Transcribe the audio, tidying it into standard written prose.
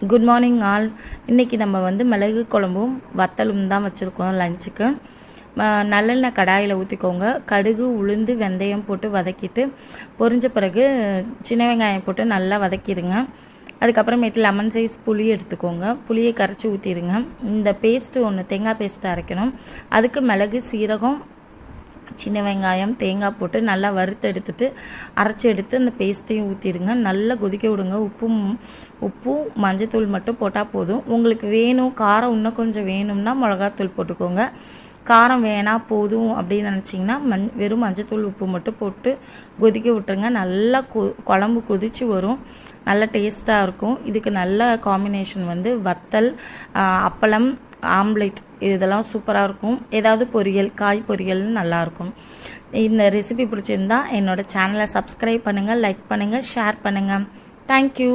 Good morning all. இன்றைக்கி நம்ம வந்து மிளகு குழம்பும் வத்தலும் தான் வச்சுருக்கோம் லஞ்சுக்கு. நல்லெண்ணெய் கடாயில் ஊற்றிக்கோங்க. கடுகு, உளுந்து, வெந்தயம் போட்டு வதக்கிட்டு பொரிஞ்ச பிறகு சின்ன வெங்காயம் போட்டு நல்லா வதக்கிடுங்க. அதுக்கப்புறமேட்டு லெமன் சைஸ் புளி எடுத்துக்கோங்க. புளியை கரைச்சி ஊற்றிடுங்க. இந்த பேஸ்ட்டு ஒன்று தேங்காய் பேஸ்ட்டு அரைக்கணும். அதுக்கு மிளகு, சீரகம், சின்ன வெங்காயம், தேங்காய் போட்டு நல்லா வறுத்து எடுத்துட்டு அரைச்சி எடுத்து அந்த பேஸ்ட்டையும் ஊற்றிடுங்க. நல்லா கொதிக்க விடுங்க. உப்பும் மஞ்சத்தூள் மட்டும் போட்டால் போதும். உங்களுக்கு வேணும் காரம் இன்னும் கொஞ்சம் வேணும்னா மிளகாத்தூள் போட்டுக்கோங்க. காரம் வேணாம் போதும் அப்படின்னு நினச்சிங்கன்னா வெறும் மஞ்சத்தூள் உப்பு மட்டும் போட்டு கொதிக்க விட்டுருங்க. நல்லா குழம்பு கொதித்து வரும். நல்ல டேஸ்ட்டாக இருக்கும். இதுக்கு நல்ல காம்பினேஷன் வந்து வத்தல், அப்பளம், ஆம்லேட் இதெல்லாம் சூப்பராக இருக்கும். ஏதாவது பொரியல், காய் பொரியல்னு நல்லாயிருக்கும். இந்த ரெசிபி பிடிச்சிருந்தா என்னோடய சேனலை சப்ஸ்கிரைப் பண்ணுங்கள், லைக் பண்ணுங்கள், ஷேர் பண்ணுங்கள். தேங்க்யூ.